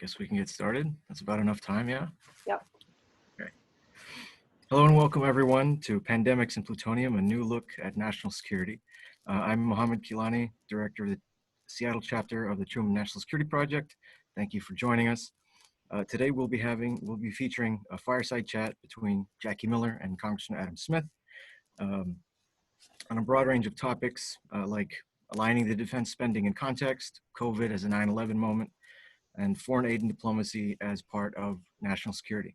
Guess we can get started. That's about enough time, yeah? Yep. Okay. Hello and welcome everyone to Pandemics and Plutonium, a new look at national security. I'm Mohammed Kilani, Director of the Seattle chapter of the Truman National Security Project. Thank you for joining us. Today we'll be featuring a fireside chat between Jackie Miller and Congressman Adam Smith on a broad range of topics like aligning the defense spending in context, COVID as a 9/11 moment, and foreign aid and diplomacy as part of national security.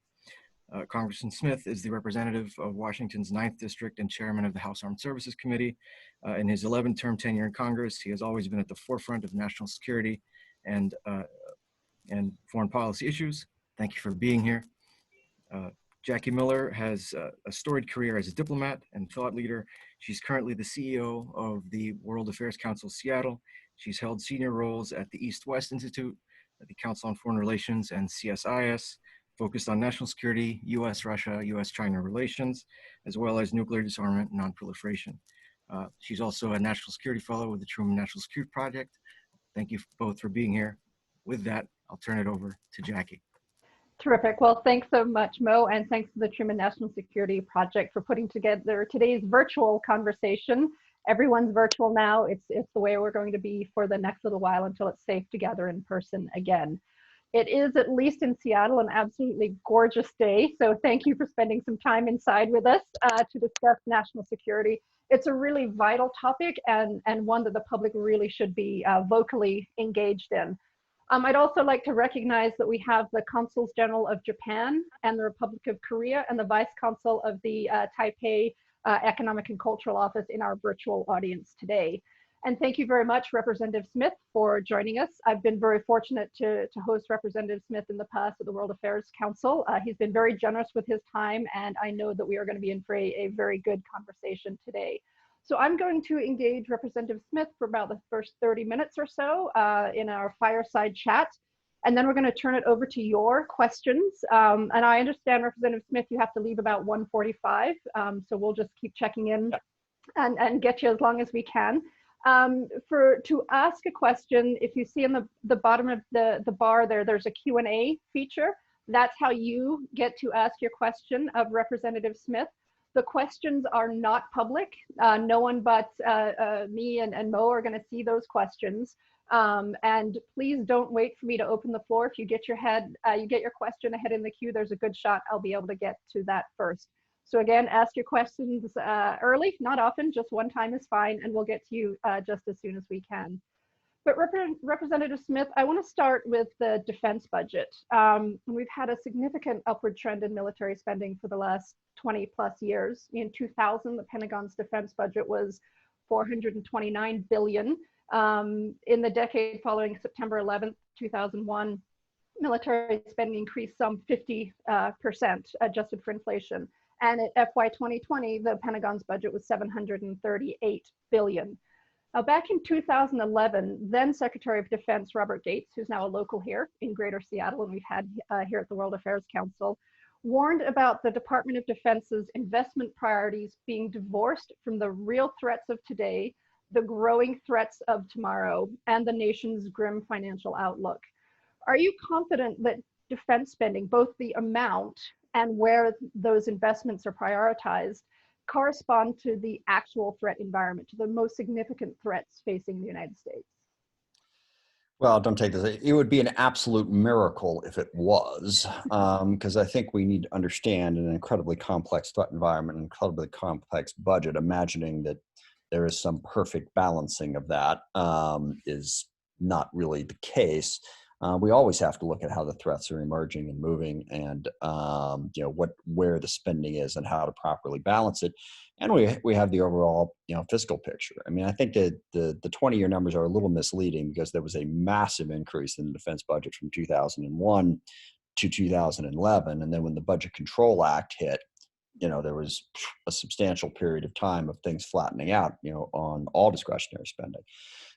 Congressman Smith is the representative of Washington's 9th District and chairman of the House Armed Services Committee. In his 11-term tenure in Congress, he has always been at the forefront of national security and foreign policy issues. Thank you for being here. Jackie Miller has a storied career as a diplomat and thought leader. She's currently the CEO of the World Affairs Council Seattle. She's held senior roles at the East-West Institute, the Council on Foreign Relations, and CSIS, focused on national security, U.S.-Russia, U.S.-China relations, as well as nuclear disarmament and non-proliferation. She's also a National Security Fellow with the Truman National Security Project. Thank you both for being here. With that, I'll turn it over to Jackie. Terrific. Well, thanks so much, Mo, and thanks to the Truman National Security Project for putting together today's virtual conversation. Everyone's virtual now. It's the way we're going to be for the next little while until it's safe to gather in person again. It is, at least in Seattle, an absolutely gorgeous day. So thank you for spending some time inside with us to discuss national security. It's a really vital topic and one that the public really should be vocally engaged in. I'd also like to recognize that we have the Consuls General of Japan and the Republic of Korea and the Vice Consul of the Taipei Economic and Cultural Office in our virtual audience today. And thank you very much, Representative Smith, for joining us. I've been very fortunate to host Representative Smith in the past at the World Affairs Council. He's been very generous with his time, and I know that we are going to be in for a very good conversation today. So I'm going to engage Representative Smith for about the first 30 minutes or so in our fireside chat. And then we're going to turn it over to your questions. And I understand, Representative Smith, you have to leave about 1:45. So we'll just keep checking in and get you as long as we can. To ask a question, if you see in the bottom of the bar there's a Q&A feature. That's how you get to ask your question of Representative Smith. The questions are not public. No one but me and Mo are going to see those questions. And please don't wait for me to open the floor. If you get your question ahead in the queue, there's a good shot I'll be able to get to that first. So again, ask your questions early, not often, just one time is fine, and we'll get to you just as soon as we can. But Representative Smith, I want to start with the defense budget. We've had a significant upward trend in military spending for the last 20 plus years. In 2000, the Pentagon's defense budget was $429 billion. In the decade following September 11th, 2001, military spending increased some 50% adjusted for inflation. And at FY 2020, the Pentagon's budget was $738 billion. Now, back in 2011, then Secretary of Defense Robert Gates, who's now a local here in Greater Seattle, and we've had here at the World Affairs Council, warned about the Department of Defense's investment priorities being divorced from the real threats of today, the growing threats of tomorrow, and the nation's grim financial outlook. Are you confident that defense spending, both the amount and where those investments are prioritized, correspond to the actual threat environment, to the most significant threats facing the United States? Well, don't take this. It would be an absolute miracle if it was, because I think we need to understand an incredibly complex threat environment, an incredibly complex budget. Imagining that there is some perfect balancing of that is not really the case. We always have to look at how the threats are emerging and moving, and where the spending is and how to properly balance it. And we have the overall fiscal picture. I mean, I think that the 20-year numbers are a little misleading because there was a massive increase in the defense budget from 2001 to 2011, and then when the Budget Control Act hit, there was a substantial period of time of things flattening out, on all discretionary spending.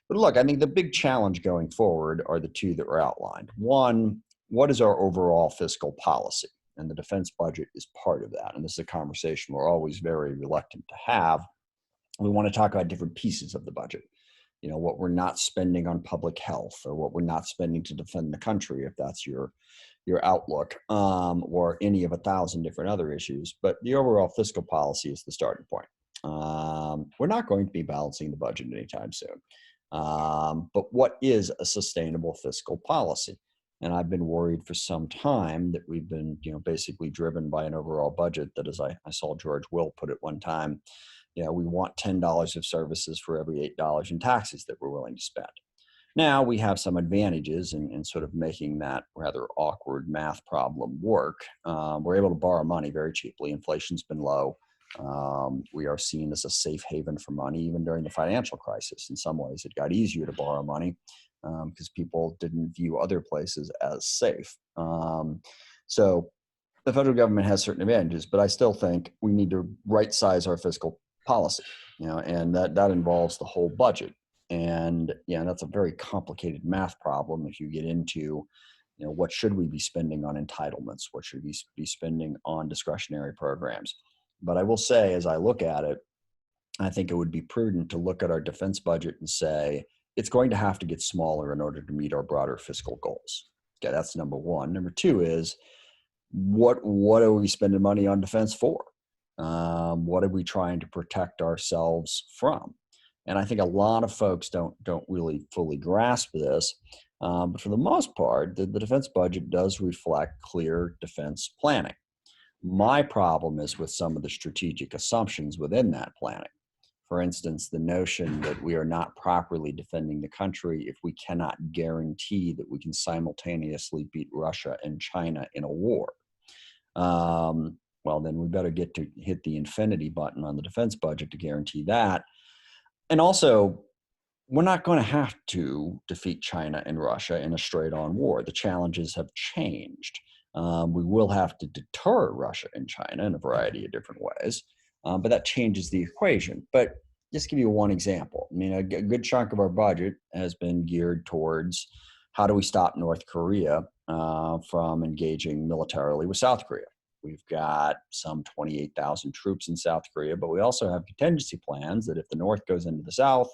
But look, I think the big challenge going forward are the two that were outlined. One, what is our overall fiscal policy? And the defense budget is part of that. And this is a conversation we're always very reluctant to have. We want to talk about different pieces of the budget. what we're not spending on public health, or what we're not spending to defend the country, if that's your outlook, or any of 1,000 different other issues. But the overall fiscal policy is the starting point. We're not going to be balancing the budget anytime soon. But what is a sustainable fiscal policy? And I've been worried for some time that we've been, basically driven by an overall budget that, as I saw George Will put it one time, we want $10 of services for every $8 in taxes that we're willing to spend. Now we have some advantages in sort of making that rather awkward math problem work. We're able to borrow money very cheaply. Inflation's been low. We are seen as a safe haven for money, even during the financial crisis. In some ways, it got easier to borrow money because people didn't view other places as safe. So the federal government has certain advantages, but I still think we need to right size our fiscal policy, and that involves the whole budget. And that's a very complicated math problem. If you get into, what should we be spending on entitlements? What should we be spending on discretionary programs? But I will say, as I look at it, I think it would be prudent to look at our defense budget and say, it's going to have to get smaller in order to meet our broader fiscal goals. Okay, that's number one. Number two is, what are we spending money on defense for? What are we trying to protect ourselves from? And I think a lot of folks don't really fully grasp this. But for the most part, the defense budget does reflect clear defense planning. My problem is with some of the strategic assumptions within that planning. For instance, the notion that we are not properly defending the country if we cannot guarantee that we can simultaneously beat Russia and China in a war. Well, then we better get to hit the infinity button on the defense budget to guarantee that. And also, we're not going to have to defeat China and Russia in a straight-on war. The challenges have changed. We will have to deter Russia and China in a variety of different ways, but that changes the equation. But just give you one example. I mean, a good chunk of our budget has been geared towards how do we stop North Korea from engaging militarily with South Korea. We've got some 28,000 troops in South Korea, but we also have contingency plans that if the North goes into the South,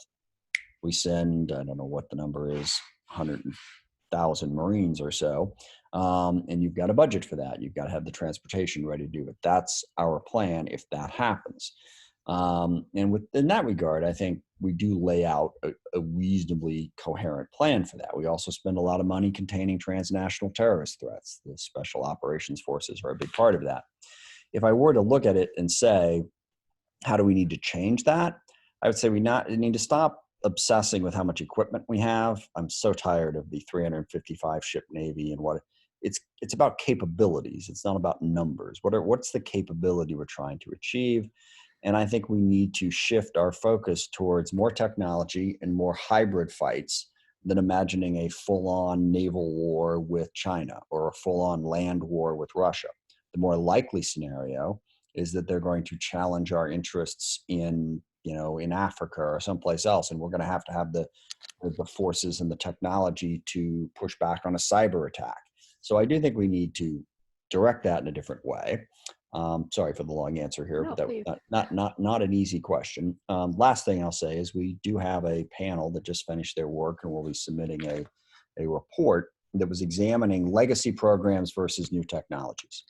we send, I don't know what the number is, 100,000 Marines or so. And you've got a budget for that. You've got to have the transportation ready to do it. That's our plan if that happens. And in that regard, I think we do lay out a reasonably coherent plan for that. We also spend a lot of money containing transnational terrorist threats. The special operations forces are a big part of that. If I were to look at it and say, how do we need to change that? I would say we need to stop obsessing with how much equipment we have. I'm so tired of the 355 ship Navy and what it's about capabilities. It's not about numbers. What's the capability we're trying to achieve? And I think we need to shift our focus towards more technology and more hybrid fights than imagining a full-on naval war with China or a full-on land war with Russia. The more likely scenario is that they're going to challenge our interests in Africa or someplace else, and we're going to have the forces and the technology to push back on a cyber attack. So I do think we need to direct that in a different way. Sorry for the long answer here, but that not an easy question. Last thing I'll say is we do have a panel that just finished their work and will be submitting a report that was examining legacy programs versus new technologies.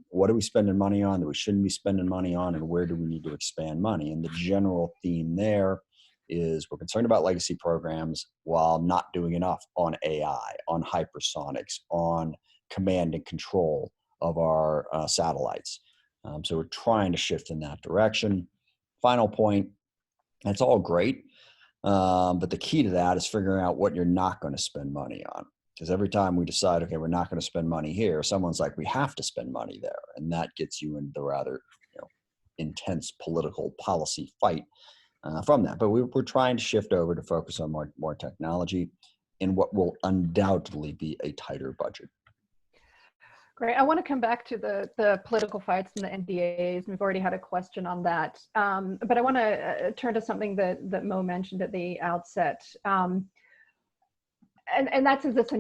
What are we spending money on that we shouldn't be spending money on, and where do we need to expand money? And the general theme there is we're concerned about legacy programs while not doing enough on AI, on hypersonics, on command and control of our satellites. So we're trying to shift in that direction. Final point, that's all great, but the key to that is figuring out what you're not going to spend money on. Because every time we decide, okay, we're not going to spend money here, someone's like, we have to spend money there. And that gets you into the rather intense political policy fight from that. But we're trying to shift over to focus on more technology in what will undoubtedly be a tighter budget. Great. I want to come back to the political fights and the NDAs. We've already had a question on that. But I want to turn to something that Mo mentioned at the outset. And that's, is this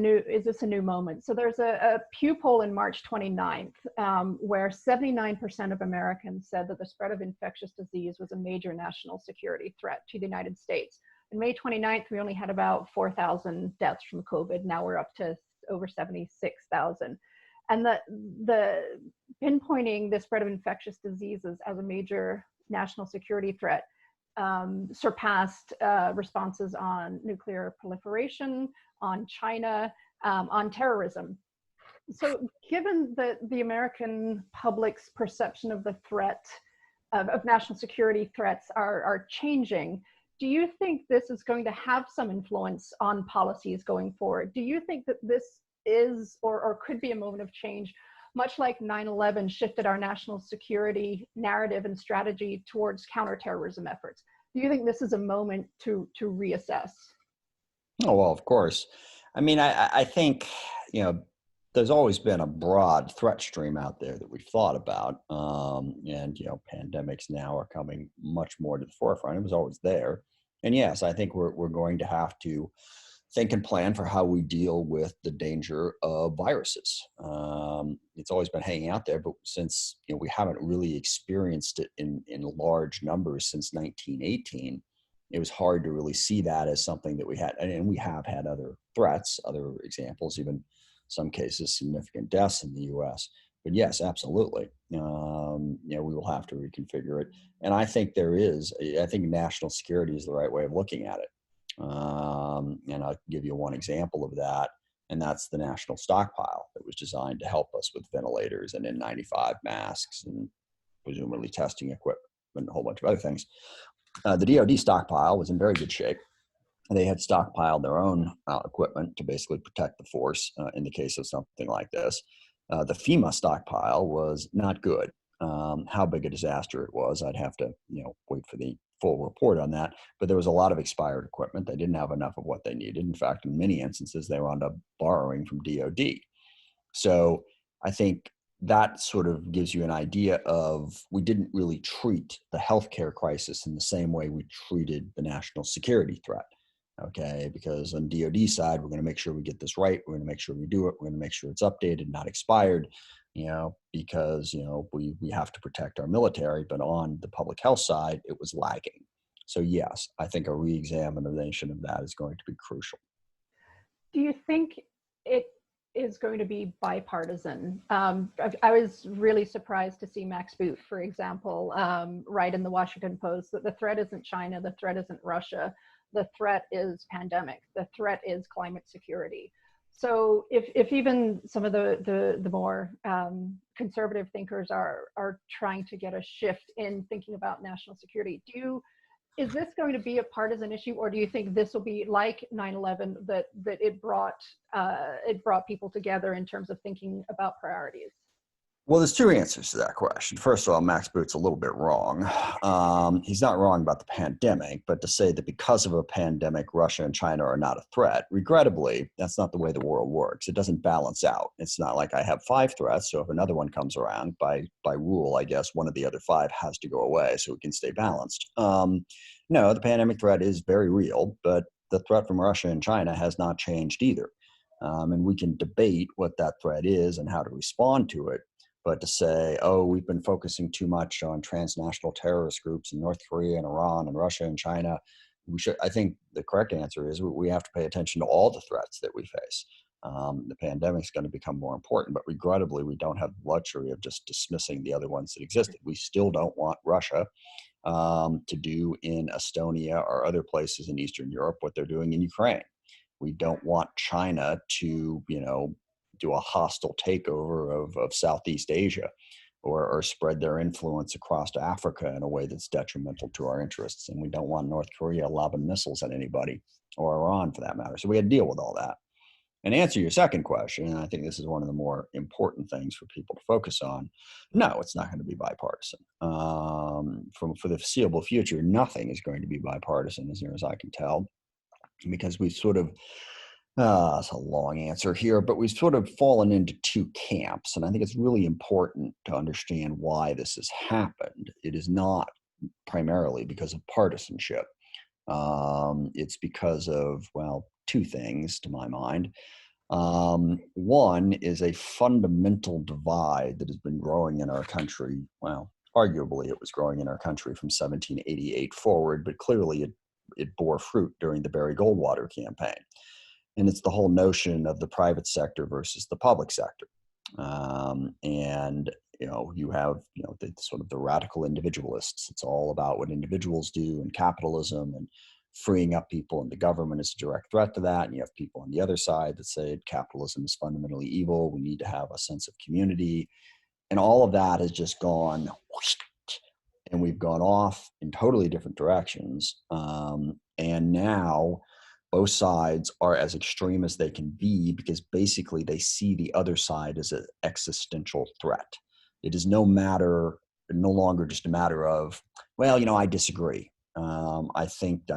a new moment? So there's a Pew poll in March 29th where 79% of Americans said that the spread of infectious disease was a major national security threat to the United States. In May 29th, we only had about 4,000 deaths from COVID. Now we're up to over 76,000. And the pinpointing the spread of infectious diseases as a major national security threat surpassed responses on nuclear proliferation, on China, on terrorism. So given that the American public's perception of the threat of national security threats are changing, do you think this is going to have some influence on policies going forward? Do you think that this is or could be a moment of change, much like 9/11 shifted our national security narrative and strategy towards counterterrorism efforts? Do you think this is a moment to reassess? Oh, well, of course. I mean, I think, there's always been a broad threat stream out there that we've thought about. And, pandemics now are coming much more to the forefront. It was always there. And yes, I think we're going to have to think and plan for how we deal with the danger of viruses. It's always been hanging out there, but since we haven't really experienced it in large numbers since 1918, it was hard to really see that as something that we had. And we have had other threats, other examples, even some cases significant deaths in the U.S. But yes, absolutely. We will have to reconfigure it. And I think I think national security is the right way of looking at it. And I'll give you one example of that, and that's the national stockpile that was designed to help us with ventilators and N95 masks and presumably testing equipment and a whole bunch of other things. The DoD stockpile was in very good shape. They had stockpiled their own equipment to basically protect the force in the case of something like this. The FEMA stockpile was not good. How big a disaster it was, I'd have to wait for the full report on that. But there was a lot of expired equipment. They didn't have enough of what they needed. In fact, in many instances, they wound up borrowing from DoD. So I think that sort of gives you an idea of we didn't really treat the healthcare crisis in the same way we treated the national security threat. Okay, because on DoD side, we're going to make sure we get this right. We're going to make sure we do it. We're going to make sure it's updated, not expired, because, we have to protect our military. But on the public health side, it was lagging. So yes, I think a re-examination of that is going to be crucial. Do you think it is going to be bipartisan? I was really surprised to see Max Boot, for example, write in the Washington Post that the threat isn't China, the threat isn't Russia. The threat is pandemic. The threat is climate security. So if even some of the more conservative thinkers are trying to get a shift in thinking about national security, is this going to be a partisan issue, or do you think this will be like 9/11 that it brought people together in terms of thinking about priorities? Well, there's two answers to that question. First of all, Max Boot's a little bit wrong. He's not wrong about the pandemic, but to say that because of a pandemic, Russia and China are not a threat, regrettably, that's not the way the world works. It doesn't balance out. It's not like I have 5 threats, so if another one comes around, by rule, I guess one of the other 5 has to go away so it can stay balanced. No, the pandemic threat is very real, but the threat from Russia and China has not changed either. And we can debate what that threat is and how to respond to it. But to say, oh, we've been focusing too much on transnational terrorist groups in North Korea and Iran and Russia and China, I think the correct answer is we have to pay attention to all the threats that we face. The pandemic is going to become more important, but regrettably, we don't have the luxury of just dismissing the other ones that existed. We still don't want Russia to do in Estonia or other places in Eastern Europe what they're doing in Ukraine. We don't want China to, do a hostile takeover of Southeast Asia or spread their influence across Africa in a way that's detrimental to our interests. And we don't want North Korea lobbing missiles at anybody, or Iran for that matter. So we had to deal with all that. And answer your second question, and I think this is one of the more important things for people to focus on, no, it's not going to be bipartisan. For the foreseeable future, nothing is going to be bipartisan as near as I can tell, because we've sort of it's a long answer here, but we've sort of fallen into 2 camps. And I think it's really important to understand why this has happened. It is not primarily because of partisanship. It's because of, 2 things to my mind. One is a fundamental divide that has been growing in our country. Well, arguably it was growing in our country from 1788 forward, but clearly it it bore fruit during the Barry Goldwater campaign. And it's the whole notion of the private sector versus the public sector. And you have the sort of the radical individualists. It's all about what individuals do and capitalism and freeing up people, and the government is a direct threat to that. And you have people on the other side that say capitalism is fundamentally evil. We need to have a sense of community, and all of that has just gone, and we've gone off in totally different directions. And now both sides are as extreme as they can be, because basically they see the other side as an existential threat. It is no longer just a matter of, well, I disagree. I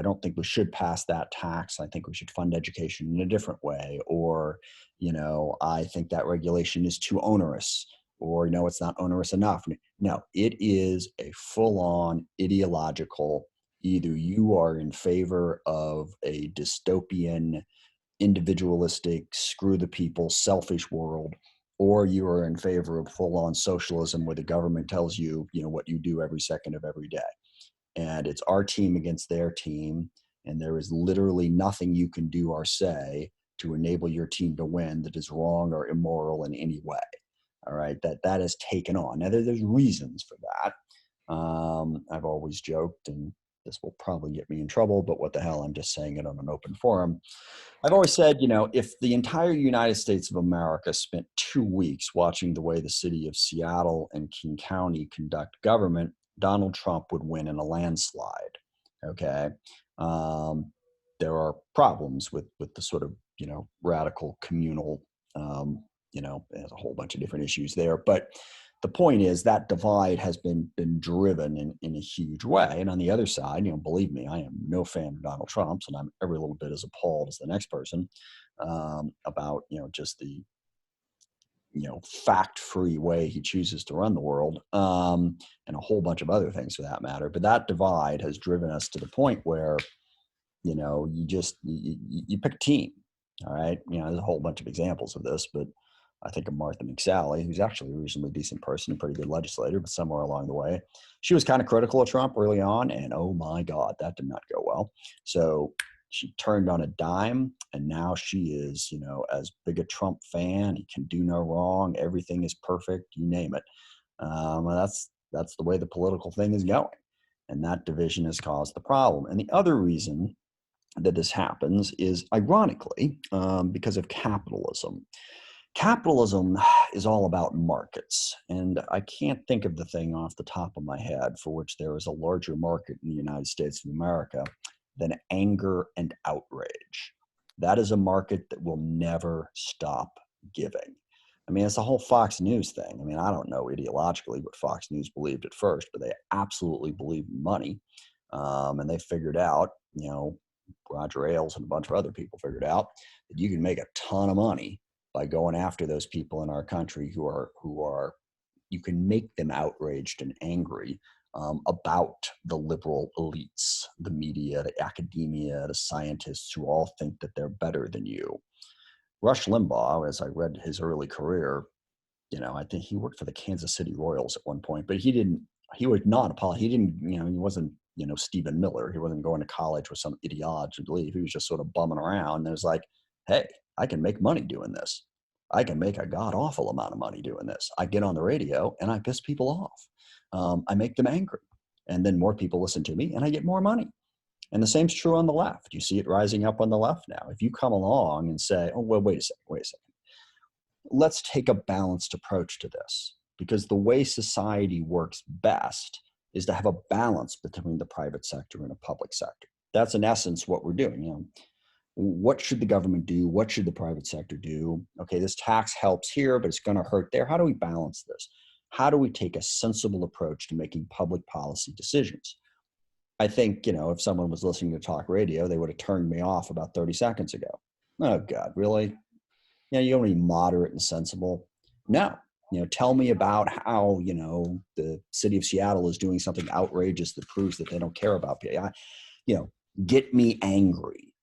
don't think we should pass that tax. I think we should fund education in a different way. Or, I think that regulation is too onerous, or, it's not onerous enough. No, it is a full-on ideological, either you are in favor of a dystopian, individualistic, screw the people, selfish world, or you are in favor of full-on socialism where the government tells you, what you do every second of every day. And it's our team against their team. And there is literally nothing you can do or say to enable your team to win that is wrong or immoral in any way. All right. That has taken on. Now, there's reasons for that. I've always joked, and this will probably get me in trouble, but what the hell, I'm just saying it on an open forum. I've always said, if the entire United States of America spent 2 weeks watching the way the city of Seattle and King County conduct government, Donald Trump would win in a landslide. Okay. There are problems with the sort of, radical communal, there's a whole bunch of different issues there. But the point is that divide has been driven in a huge way. And on the other side, believe me, I am no fan of Donald Trump's, and I'm every little bit as appalled as the next person about, just the, fact-free way he chooses to run the world, and a whole bunch of other things for that matter. But that divide has driven us to the point where, you pick a team. All right. There's a whole bunch of examples of this, but I think of Martha McSally, who's actually a reasonably decent person, a pretty good legislator, but somewhere along the way, she was kind of critical of Trump early on, and oh my God, that did not go well. So she turned on a dime, and now she is, as big a Trump fan. He can do no wrong. Everything is perfect. You name it. That's the way the political thing is going, and that division has caused the problem. And the other reason that this happens is, ironically, because of capitalism. Capitalism is all about markets, and I can't think of the thing off the top of my head for which there is a larger market in the United States of America than anger and outrage. That is a market that will never stop giving. I mean, it's the whole Fox News thing. I mean, I don't know ideologically what Fox News believed at first, but they absolutely believed in money. And they figured out, Roger Ailes and a bunch of other people figured out that you can make a ton of money by going after those people in our country who are you can make them outraged and angry about the liberal elites, the media, the academia, the scientists who all think that they're better than you. Rush Limbaugh, as I read his early career, I think he worked for the Kansas City Royals at one point, but he wasn't, Stephen Miller. He wasn't going to college with some ideology to believe. He was just sort of bumming around. And it was like, hey, I can make money doing this. I can make a god-awful amount of money doing this. I get on the radio and I piss people off. I make them angry. And then more people listen to me and I get more money. And the same's true on the left. You see it rising up on the left now. If you come along and say, oh, well, wait a second. Let's take a balanced approach to this, because the way society works best is to have a balance between the private sector and the public sector. That's in essence what we're doing. What should the government do? What should the private sector do? Okay, this tax helps here, but it's going to hurt there. How do we balance this? How do we take a sensible approach to making public policy decisions? I think, if someone was listening to talk radio, they would have turned me off about 30 seconds ago. Oh God, really? You want to be moderate and sensible? No. Tell me about how, the city of Seattle is doing something outrageous that proves that they don't care about people. Get me angry.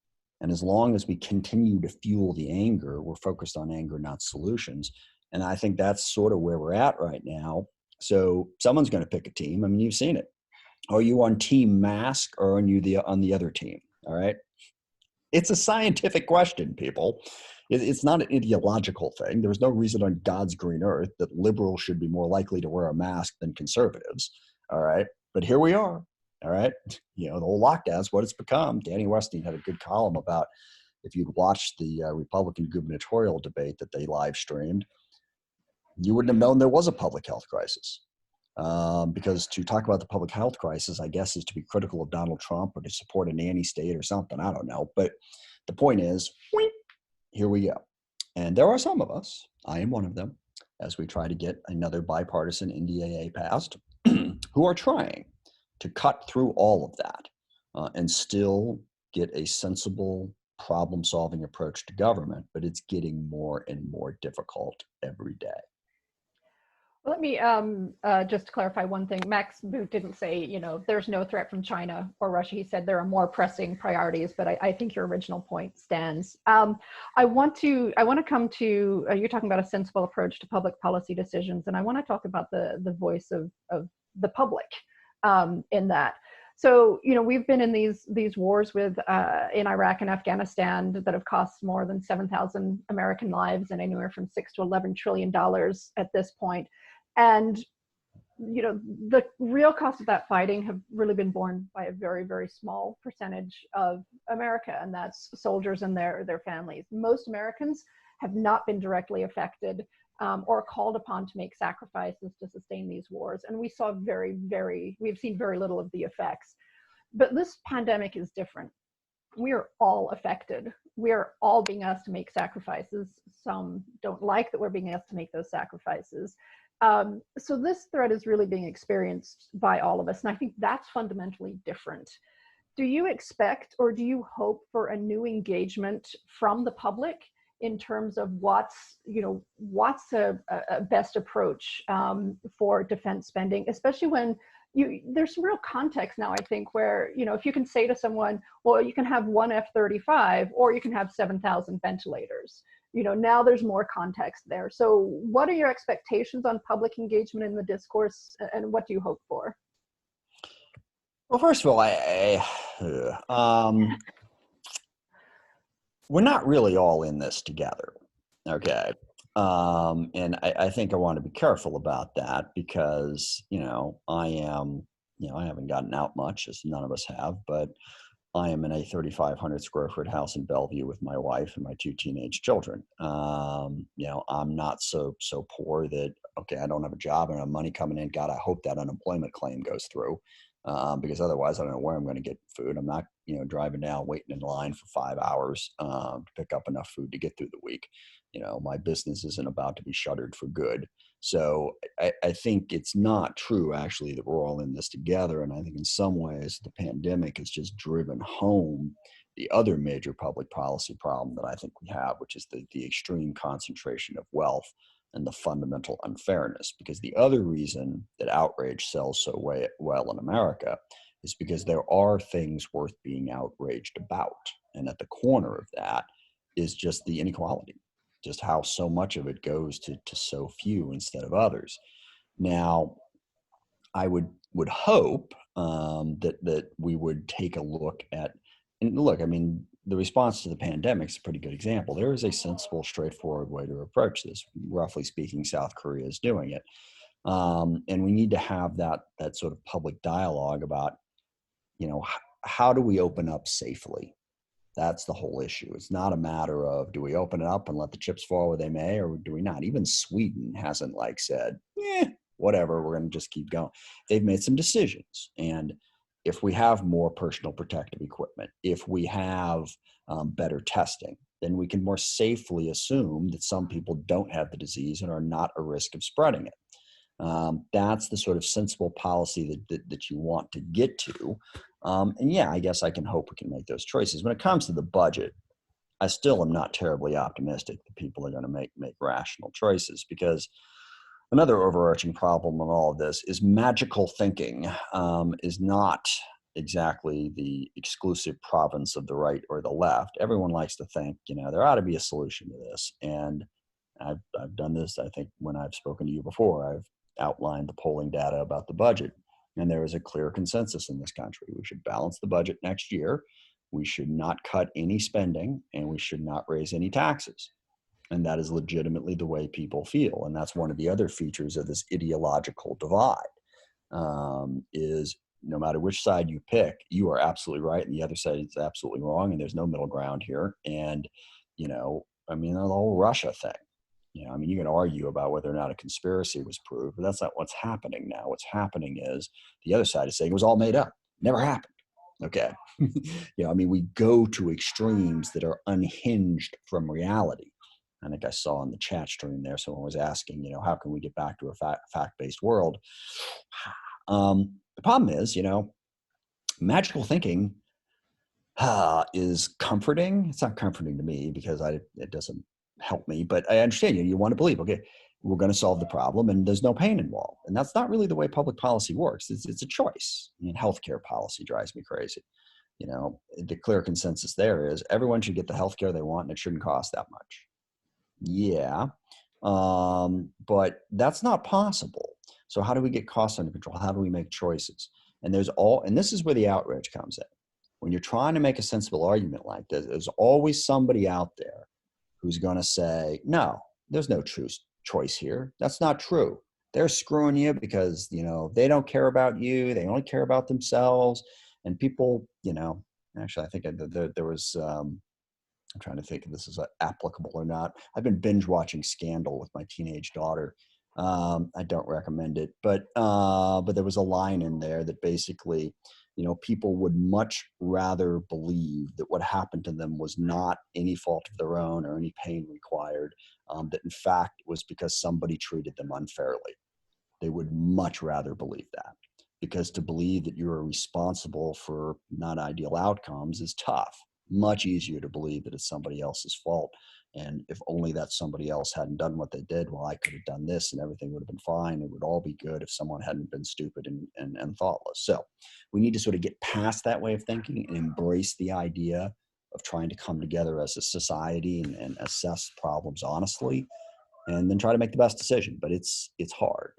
And as long as we continue to fuel the anger, we're focused on anger, not solutions. And I think that's sort of where we're at right now. So someone's going to pick a team. I mean, you've seen it. Are you on team mask or are you on the other team? All right. It's a scientific question, people. It's not an ideological thing. There's no reason on God's green earth that liberals should be more likely to wear a mask than conservatives. All right. But here we are. All right. The whole lockdown's what it's become. Danny Westing had a good column about if you'd watched the Republican gubernatorial debate that they live streamed, you wouldn't have known there was a public health crisis. Because to talk about the public health crisis, I guess, is to be critical of Donald Trump or to support a nanny state or something. I don't know. But the point is, here we go. And there are some of us, I am one of them, as we try to get another bipartisan NDAA passed, who are trying to cut through all of that and still get a sensible problem-solving approach to government. But it's getting more and more difficult every day. Let me just clarify one thing. Max Boot didn't say, there's no threat from China or Russia. He said there are more pressing priorities, but I think your original point stands. I want to come to, you're talking about a sensible approach to public policy decisions, and I want to talk about the voice of the public in that. So, we've been in these wars in Iraq and Afghanistan that have cost more than 7,000 American lives and anywhere from $6 to $11 trillion at this point. And, the real cost of that fighting have really been borne by a very, very small percentage of America, and that's soldiers and their families. Most Americans have not been directly affected or called upon to make sacrifices to sustain these wars. And we've seen very little of the effects. But this pandemic is different. We are all affected. We are all being asked to make sacrifices. Some don't like that we're being asked to make those sacrifices. So this threat is really being experienced by all of us. And I think that's fundamentally different. Do you expect or do you hope for a new engagement from the public in terms of what's a best approach for defense spending, especially when there's some real context now, I think, where, if you can say to someone, well, you can have one F-35 or you can have 7,000 ventilators, now there's more context there. So what are your expectations on public engagement in the discourse, and what do you hope for? Well, first of all, we're not really all in this together. Okay. And I think I want to be careful about that because, I haven't gotten out much, as none of us have, but I am in a 3,500 square foot house in Bellevue with my wife and my 2 teenage children. I'm not so poor that, okay, I don't have a job and I have money coming in. God, I hope that unemployment claim goes through because otherwise I don't know where I'm going to get food. I'm not, driving down, waiting in line for 5 hours to pick up enough food to get through the week. My business isn't about to be shuttered for good. So I think it's not true, actually, that we're all in this together. And I think in some ways, the pandemic has just driven home the other major public policy problem that I think we have, which is the extreme concentration of wealth and the fundamental unfairness. Because the other reason that outrage sells so well in America is because there are things worth being outraged about. And at the corner of that is just the inequality. Just how so much of it goes to so few instead of others. Now, I would hope that we would take a look at, and look, I mean, the response to the pandemic is a pretty good example. There is a sensible, straightforward way to approach this. Roughly speaking, South Korea is doing it. And we need to have that sort of public dialogue about, how do we open up safely? That's the whole issue. It's not a matter of, do we open it up and let the chips fall where they may, or do we not? Even Sweden hasn't said, whatever, we're going to just keep going. They've made some decisions. And if we have more personal protective equipment, if we have better testing, then we can more safely assume that some people don't have the disease and are not a risk of spreading it. That's the sort of sensible policy that you want to get to. And yeah, I guess I can hope we can make those choices. When it comes to the budget, I still am not terribly optimistic that people are going to make rational choices, because another overarching problem in all of this is magical thinking is not exactly the exclusive province of the right or the left. Everyone likes to think, there ought to be a solution to this. And I've done this, I think, when I've spoken to you before. I've outlined the polling data about the budget. And there is a clear consensus in this country. We should balance the budget next year. We should not cut any spending, and we should not raise any taxes. And that is legitimately the way people feel. And that's one of the other features of this ideological divide, is no matter which side you pick, you are absolutely right and the other side is absolutely wrong, and there's no middle ground here. And, I mean, the whole Russia thing, I mean, you can argue about whether or not a conspiracy was proved, but that's not what's happening now. What's happening is the other side is saying it was all made up, never happened. Okay. I mean, we go to extremes that are unhinged from reality. I think I saw in the chat stream there, someone was asking, how can we get back to a fact-based world? The problem is, magical thinking is comforting. It's not comforting to me because it doesn't help me, but I understand you want to believe, okay, we're going to solve the problem and there's no pain involved. And that's not really the way public policy works. It's a choice. I mean, healthcare policy drives me crazy. The clear consensus there is everyone should get the healthcare they want and it shouldn't cost that much. Yeah. But that's not possible. So how do we get costs under control? How do we make choices? And this is where the outrage comes in. When you're trying to make a sensible argument like this, there's always somebody out there who's going to say, no, there's no true choice here. That's not true. They're screwing you because, they don't care about you. They only care about themselves. And people, actually, I think there was, I'm trying to think if this is applicable or not. I've been binge watching Scandal with my teenage daughter. I don't recommend it, but there was a line in there that basically, people would much rather believe that what happened to them was not any fault of their own or any pain required, that in fact it was because somebody treated them unfairly. They would much rather believe that, because to believe that you are responsible for not ideal outcomes is tough. Much easier to believe that it's somebody else's fault. And if only that somebody else hadn't done what they did, well, I could have done this and everything would have been fine. It would all be good if someone hadn't been stupid and thoughtless. So we need to sort of get past that way of thinking and embrace the idea of trying to come together as a society and assess problems honestly, and then try to make the best decision. But it's hard.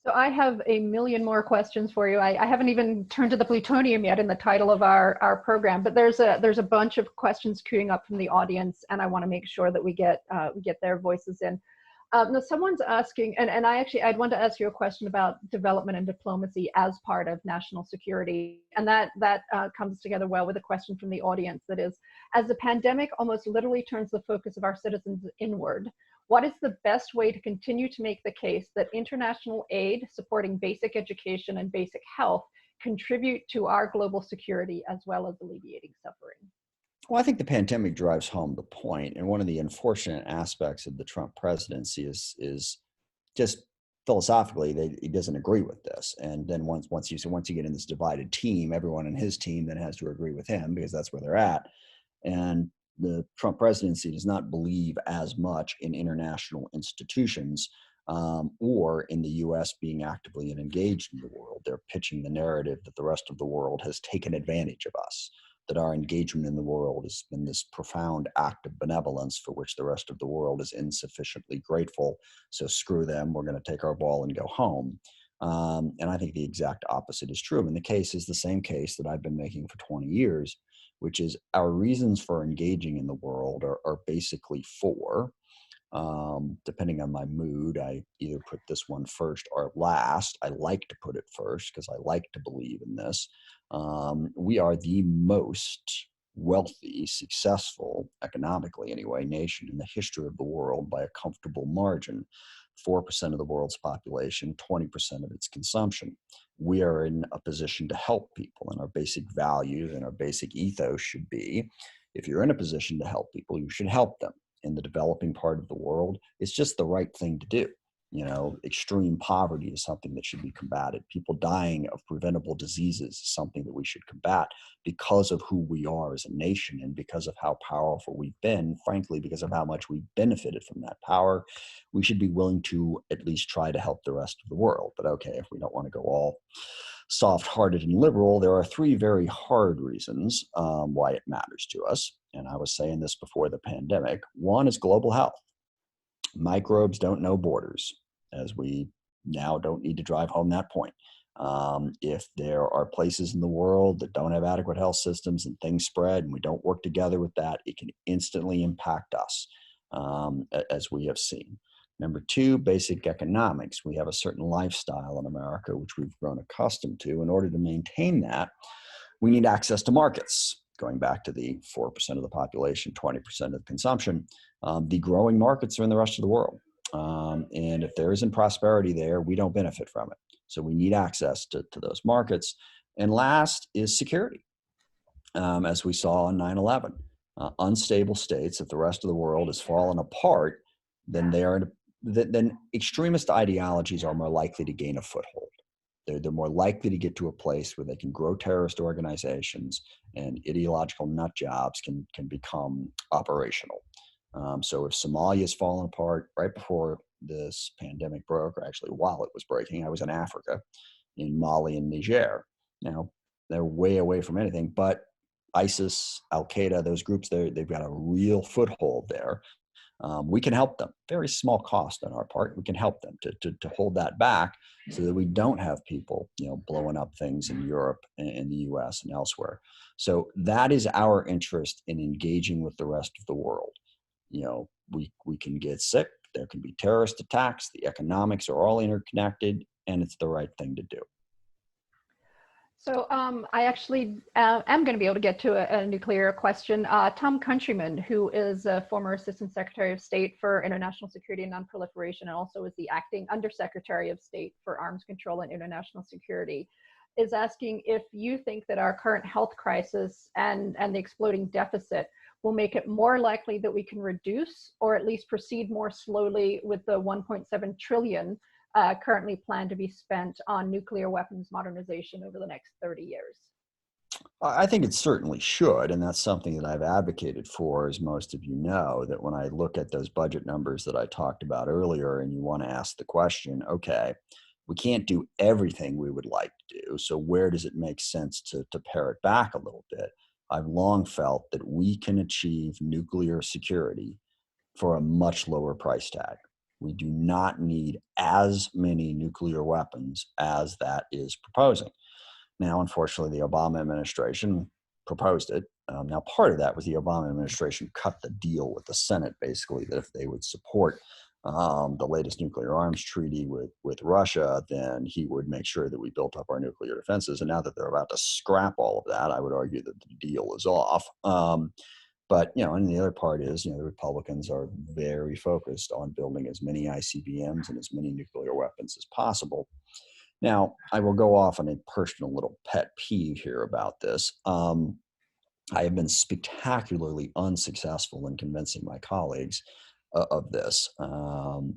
So I have a million more questions for you. I haven't even turned to the plutonium yet in the title of our program, but there's a bunch of questions queuing up from the audience, and I want to make sure that we get their voices in. Now someone's asking, and I'd want to ask you a question about development and diplomacy as part of national security, and that comes together well with a question from the audience that is, as the pandemic almost literally turns the focus of our citizens inward, what is the best way to continue to make the case that international aid supporting basic education and basic health contribute to our global security as well as alleviating suffering? Well, I think the pandemic drives home the point. And one of the unfortunate aspects of the Trump presidency is just philosophically, he doesn't agree with this. And then once you get in this divided team, everyone in his team then has to agree with him because that's where they're at. And the Trump presidency does not believe as much in international institutions or in the U.S. being actively engaged in the world. They're pitching the narrative that the rest of the world has taken advantage of us, that our engagement in the world has been this profound act of benevolence for which the rest of the world is insufficiently grateful. So screw them, we're going to take our ball and go home. And I think the exact opposite is true. And the case is the same case that I've been making for 20 years, which is our reasons for engaging in the world are basically four. Depending on my mood, I either put this one first or last. I like to put it first because I like to believe in this. We are the most wealthy, successful, economically anyway, nation in the history of the world by a comfortable margin. 4% of the world's population, 20% of its consumption. We are in a position to help people, and our basic values and our basic ethos should be, if you're in a position to help people, you should help them. In the developing part of the world, it's just the right thing to do. Extreme poverty is something that should be combated. People dying of preventable diseases is something that we should combat because of who we are as a nation and because of how powerful we've been, frankly, because of how much we've benefited from that power. We should be willing to at least try to help the rest of the world. But okay, if we don't want to go all soft-hearted and liberal, there are three very hard reasons why it matters to us. And I was saying this before the pandemic. One is global health. Microbes don't know borders, as we now don't need to drive home that point. If there are places in the world that don't have adequate health systems and things spread and we don't work together with that, it can instantly impact us, as we have seen. Number two, basic economics. We have a certain lifestyle in America, which we've grown accustomed to. In order to maintain that, we need access to markets. Going back to the 4% of the population, 20% of the consumption, the growing markets are in the rest of the world. And if there isn't prosperity there, we don't benefit from it. So we need access to those markets. And last is security. As we saw on 9/11, unstable states, if the rest of the world has fallen apart, then then extremist ideologies are more likely to gain a foothold. They're more likely to get to a place where they can grow terrorist organizations and ideological nut jobs can become operational. So if Somalia has fallen apart right before this pandemic broke, or actually while it was breaking, I was in Africa, in Mali and Niger. Now, they're way away from anything, but ISIS, Al Qaeda, those groups, they've got a real foothold there. We can help them. Very small cost on our part. We can help them to hold that back so that we don't have people, blowing up things in Europe and in the US and elsewhere. So that is our interest in engaging with the rest of the world. We can get sick. There can be terrorist attacks. The economics are all interconnected, and it's the right thing to do. So I actually am going to be able to get to a nuclear question. Tom Countryman, who is a former Assistant Secretary of State for International Security and Non-Proliferation, and also is the acting Undersecretary of State for Arms Control and International Security, is asking if you think that our current health crisis and the exploding deficit will make it more likely that we can reduce or at least proceed more slowly with the 1.7 trillion currently planned to be spent on nuclear weapons modernization over the next 30 years? I think it certainly should, and that's something that I've advocated for, as most of you know, that when I look at those budget numbers that I talked about earlier, and you want to ask the question, okay, we can't do everything we would like to do, so where does it make sense to pare it back a little bit? I've long felt that we can achieve nuclear security for a much lower price tag. We do not need as many nuclear weapons as that is proposing. Now, unfortunately, the Obama administration proposed it. Now, part of that was the Obama administration cut the deal with the Senate, basically, that if they would support the latest nuclear arms treaty with Russia, then he would make sure that we built up our nuclear defenses. And now that they're about to scrap all of that, I would argue that the deal is off. But, and the other part is, the Republicans are very focused on building as many ICBMs and as many nuclear weapons as possible. Now, I will go off on a personal little pet peeve here about this. I have been spectacularly unsuccessful in convincing my colleagues of this.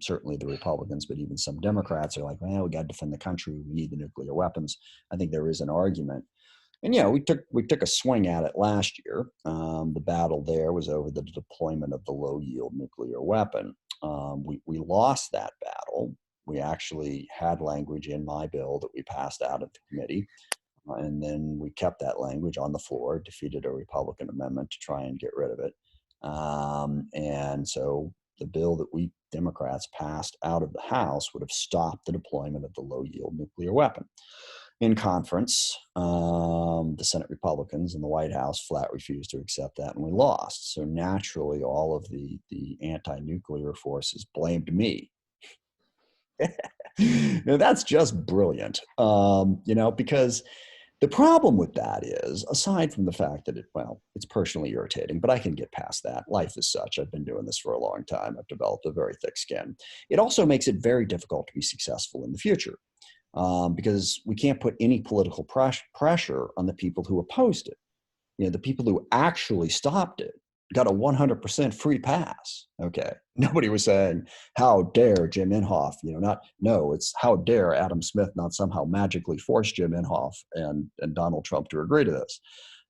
Certainly the Republicans, but even some Democrats are like, well, we got to defend the country. We need the nuclear weapons. I think there is an argument. And we took a swing at it last year. The battle there was over the deployment of the low-yield nuclear weapon. We lost that battle. We actually had language in my bill that we passed out of the committee, and then we kept that language on the floor, defeated a Republican amendment to try and get rid of it. And so the bill that we Democrats passed out of the House would have stopped the deployment of the low-yield nuclear weapon. In conference, the Senate Republicans and the White House flat refused to accept that, and we lost. So naturally, all of the anti-nuclear forces blamed me. Now, that's just brilliant, because the problem with that is, aside from the fact that it's personally irritating, but I can get past that. Life is such. I've been doing this for a long time. I've developed a very thick skin. It also makes it very difficult to be successful in the future. Because we can't put any political pressure on the people who opposed it. The people who actually stopped it got a 100% free pass. Okay. Nobody was saying, how dare Jim Inhofe, it's how dare Adam Smith not somehow magically force Jim Inhofe and Donald Trump to agree to this.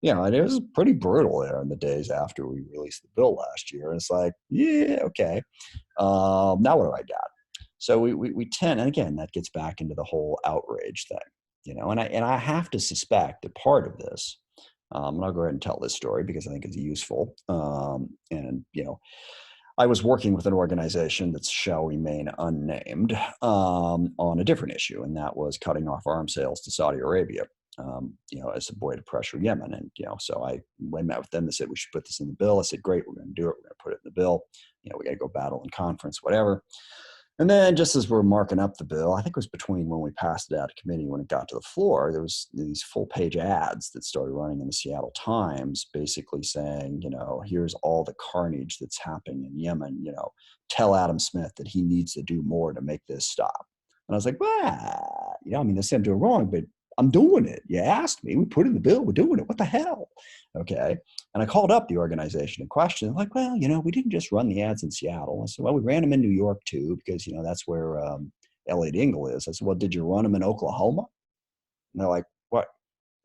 And it was pretty brutal there in the days after we released the bill last year. And it's like, yeah, okay. Now what do I got? So we tend, and again, that gets back into the whole outrage thing, and I have to suspect that part of this, and I'll go ahead and tell this story because I think it's useful. I was working with an organization that shall remain unnamed on a different issue, and that was cutting off arms sales to Saudi Arabia, as a way to pressure Yemen. And, so I met with them. They said, we should put this in the bill. I said, great, we're going to do it. We're going to put it in the bill. We got to go battle in conference, whatever. And then just as we're marking up the bill, I think it was between when we passed it out of committee, when it got to the floor, there was these full page ads that started running in the Seattle Times, basically saying, here's all the carnage that's happening in Yemen, tell Adam Smith that he needs to do more to make this stop. And I was like, well, they said I'm doing wrong, but I'm doing it. You asked me, we put it in the bill, we're doing it. What the hell? Okay. And I called up the organization in question. They're like, well, we didn't just run the ads in Seattle. I said, well, we ran them in New York too, because, that's where Elliot Engel is. I said, well, did you run them in Oklahoma? And they're like, what?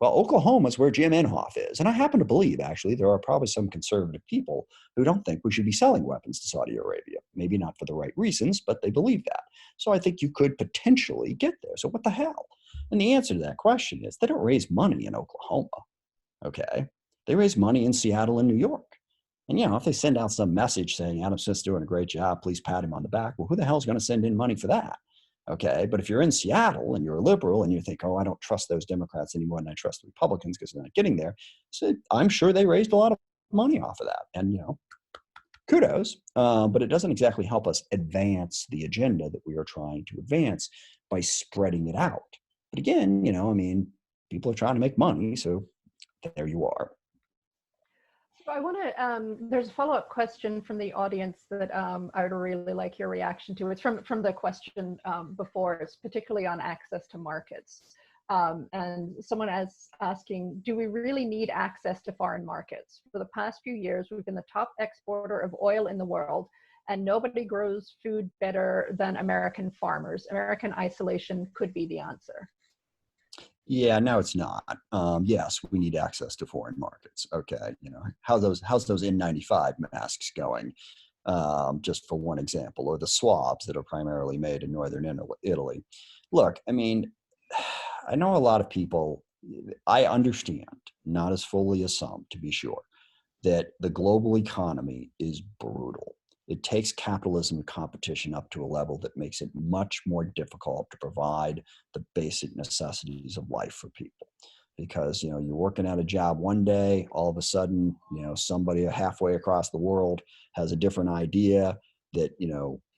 Well, Oklahoma is where Jim Inhofe is. And I happen to believe, actually, there are probably some conservative people who don't think we should be selling weapons to Saudi Arabia. Maybe not for the right reasons, but they believe that. So I think you could potentially get there. So what the hell? And the answer to that question is they don't raise money in Oklahoma. Okay. They raise money in Seattle and New York. And, if they send out some message saying Adam Smith's doing a great job, please pat him on the back. Well, who the hell is going to send in money for that? Okay. But if you're in Seattle and you're a liberal and you think, oh, I don't trust those Democrats anymore than I trust the Republicans because they're not getting there. So I'm sure they raised a lot of money off of that. And, kudos. But it doesn't exactly help us advance the agenda that we are trying to advance by spreading it out. But again, people are trying to make money. So there you are. So I want to, there's a follow-up question from the audience that I would really like your reaction to. It's from the question before, it's particularly on access to markets. And someone is asking, do we really need access to foreign markets? For the past few years, we've been the top exporter of oil in the world, and nobody grows food better than American farmers. American isolation could be the answer. Yeah, no, it's not. Yes, we need access to foreign markets. Okay, how's those N95 masks going? Just for one example, or the swabs that are primarily made in northern Italy. Look, I know a lot of people. I understand, not as fully as some, to be sure, that the global economy is brutal. It takes capitalism and competition up to a level that makes it much more difficult to provide the basic necessities of life for people. Because, you're working at a job one day, all of a sudden, somebody halfway across the world has a different idea that,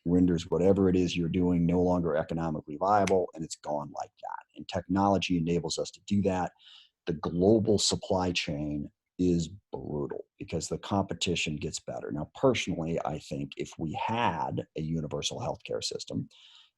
renders whatever it is you're doing no longer economically viable, and it's gone like that. And technology enables us to do that. The global supply chain is brutal because the competition gets better. Now, personally, I think if we had a universal healthcare system,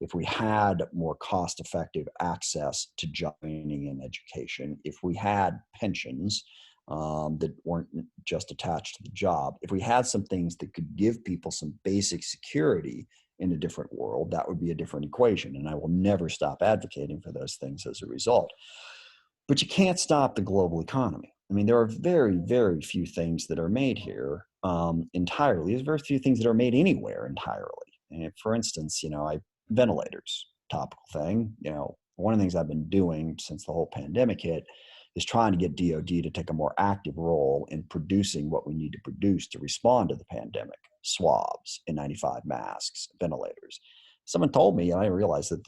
if we had more cost-effective access to training and education, if we had pensions that weren't just attached to the job, if we had some things that could give people some basic security in a different world, that would be a different equation. And I will never stop advocating for those things as a result. But you can't stop the global economy. There are very, very few things that are made here entirely. There's very few things that are made anywhere entirely. And for instance, ventilators, topical thing. One of the things I've been doing since the whole pandemic hit is trying to get DoD to take a more active role in producing what we need to produce to respond to the pandemic: swabs, N95 masks, ventilators. Someone told me, and I realized that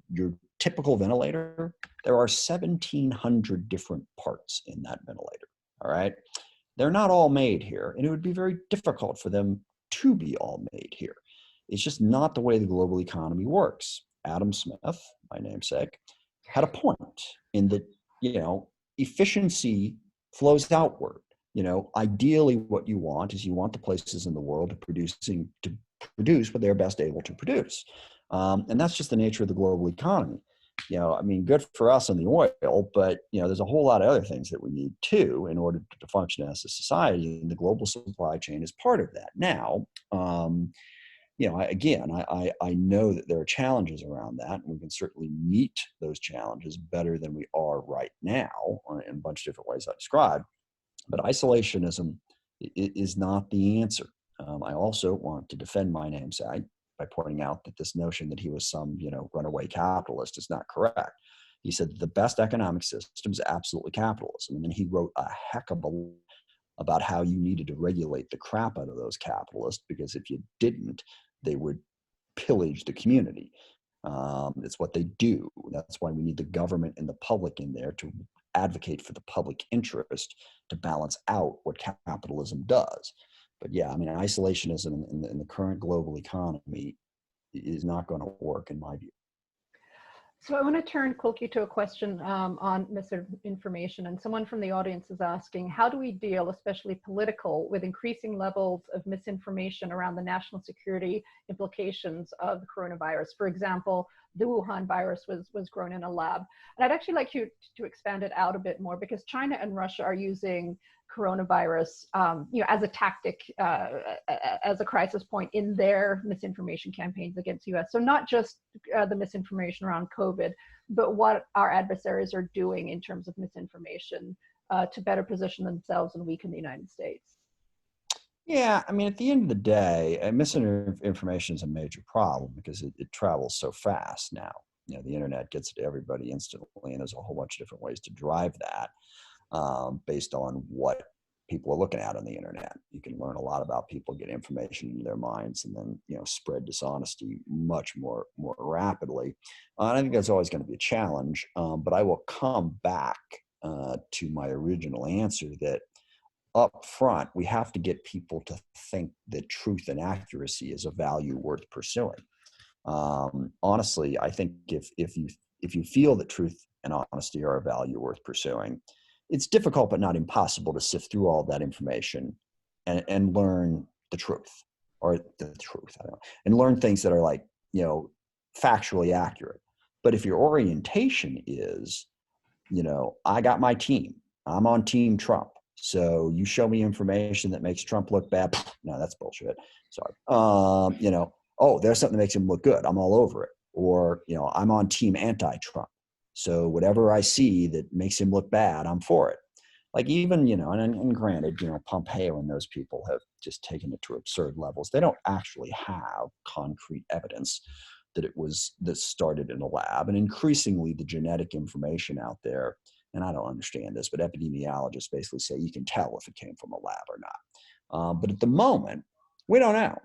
your typical ventilator, there are 1,700 different parts in that ventilator. All right. They're not all made here, and it would be very difficult for them to be all made here. It's just not the way the global economy works. Adam Smith, my namesake, had a point in that, efficiency flows outward. Ideally what you want is you want the places in the world to produce what they're best able to produce. And that's just the nature of the global economy. Good for us on the oil, but, there's a whole lot of other things that we need too in order to function as a society. And the global supply chain is part of that. Now, I know that there are challenges around that, and we can certainly meet those challenges better than we are right now in a bunch of different ways I described. But isolationism is not the answer. I also want to defend my namesake by pointing out that this notion that he was some, runaway capitalist is not correct. He said the best economic system is absolutely capitalism. And then he wrote a heck of a about how you needed to regulate the crap out of those capitalists, because if you didn't, they would pillage the community. It's what they do. That's why we need the government and the public in there to advocate for the public interest to balance out what capitalism does. But yeah, I mean, isolationism in the current global economy is not going to work, in my view. So I want to turn quickly to a question on misinformation, and someone from the audience is asking, how do we deal, especially political, with increasing levels of misinformation around the national security implications of the coronavirus? For example, the Wuhan virus was grown in a lab. And I'd actually like you to expand it out a bit more, because China and Russia are using coronavirus, as a tactic, as a crisis point in their misinformation campaigns against the US. So not just the misinformation around COVID, but what our adversaries are doing in terms of misinformation to better position themselves and weaken the United States. Yeah, I mean, at the end of the day, misinformation is a major problem because it travels so fast now. The internet gets it to everybody instantly, and there's a whole bunch of different ways to drive that. Based on what people are looking at on the internet. You can learn a lot about people, get information into their minds, and then spread dishonesty much more rapidly. And I think that's always going to be a challenge. But I will come back to my original answer that up front we have to get people to think that truth and accuracy is a value worth pursuing. Honestly, I think if you feel that truth and honesty are a value worth pursuing, it's difficult but not impossible to sift through all that information and learn the truth, I don't know, and learn things that are factually accurate. But if your orientation is, I got my team, I'm on Team Trump, so you show me information that makes Trump look bad, no, that's bullshit. Sorry. Oh, there's something that makes him look good, I'm all over it. Or, I'm on Team Anti-Trump. So whatever I see that makes him look bad, I'm for it. Like even, and granted, Pompeo and those people have just taken it to absurd levels. They don't actually have concrete evidence that that started in a lab. And increasingly the genetic information out there, and I don't understand this, but epidemiologists basically say you can tell if it came from a lab or not. But at the moment, we don't know.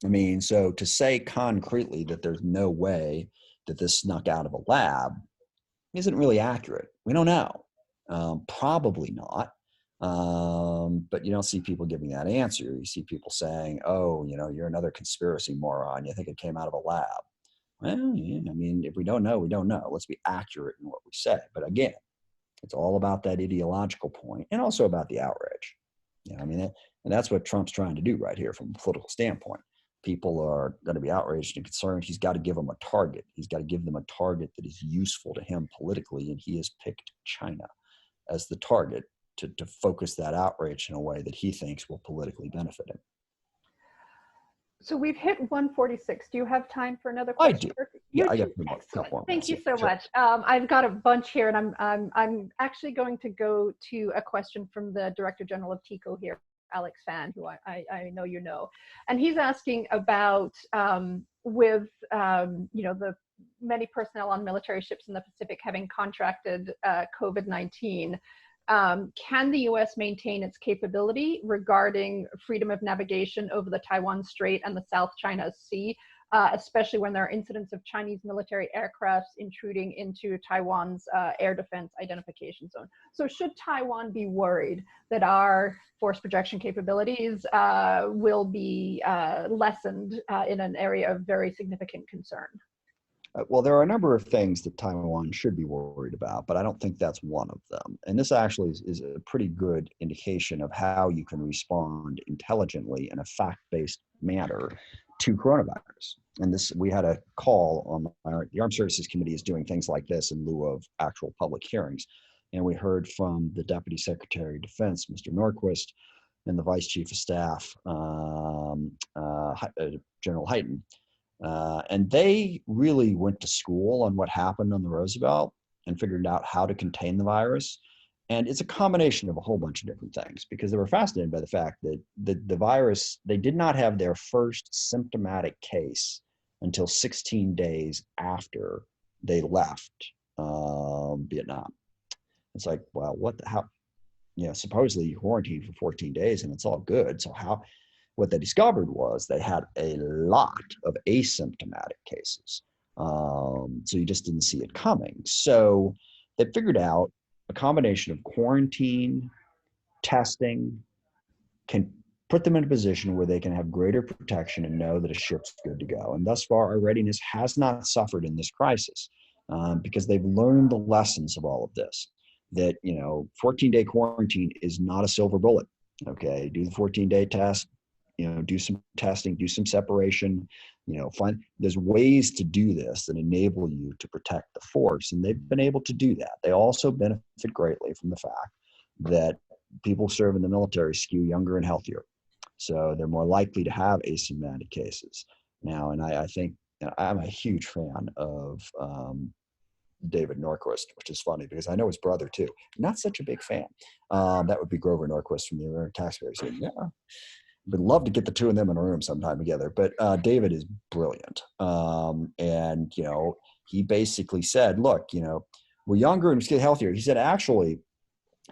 I mean, so to say concretely that there's no way that this snuck out of a lab isn't really accurate. We don't know. Probably not. But you don't see people giving that answer. You see people saying, oh, you're another conspiracy moron. You think it came out of a lab. Well, yeah, I mean, if we don't know, we don't know. Let's be accurate in what we say. But again, it's all about that ideological point and also about the outrage. And that's what Trump's trying to do right here from a political standpoint. People are going to be outraged and concerned. He's got to give them a target. He's got to give them a target that is useful to him politically. And he has picked China as the target to focus that outrage in a way that he thinks will politically benefit him. So we've hit 1:46. Do you have time for another question? I do. Yeah, I got a couple more. Thank you so much. I've got a bunch here, and I'm actually going to go to a question from the Director General of TICO here, Alex Fan, who I know you know, and he's asking about with the many personnel on military ships in the Pacific having contracted COVID-19. Can the U.S. maintain its capability regarding freedom of navigation over the Taiwan Strait and the South China Sea, especially when there are incidents of Chinese military aircrafts intruding into Taiwan's air defense identification zone? So should Taiwan be worried that our force projection capabilities will be lessened in an area of very significant concern? Well, there are a number of things that Taiwan should be worried about, but I don't think that's one of them. And this actually is a pretty good indication of how you can respond intelligently in a fact-based manner to coronavirus. And we had a call on the Armed Services Committee is doing things like this in lieu of actual public hearings. And we heard from the Deputy Secretary of Defense, Mr. Norquist, and the Vice Chief of Staff, General Hyten. And they really went to school on what happened on the Roosevelt and figured out how to contain the virus. And it's a combination of a whole bunch of different things, because they were fascinated by the fact that the virus, they did not have their first symptomatic case until 16 days after they left Vietnam. It's like, well, how, supposedly quarantined for 14 days and it's all good. So what they discovered was they had a lot of asymptomatic cases. So you just didn't see it coming. So they figured out a combination of quarantine, testing, can put them in a position where they can have greater protection and know that a ship's good to go. And thus far, our readiness has not suffered in this crisis because they've learned the lessons of all of this. That 14-day quarantine is not a silver bullet. Okay, do the 14-day test. Do some testing, do some separation. There's ways to do this that enable you to protect the force, and they've been able to do that. They also benefit greatly from the fact that people serve in the military skew younger and healthier. So they're more likely to have asymptomatic cases now. And I think I'm a huge fan of David Norquist, which is funny because I know his brother too. Not such a big fan. That would be Grover Norquist from the American Taxpayers. Yeah, would love to get the two of them in a room sometime together. But David is brilliant. And he basically said, look, we're younger and we get healthier. He said, actually,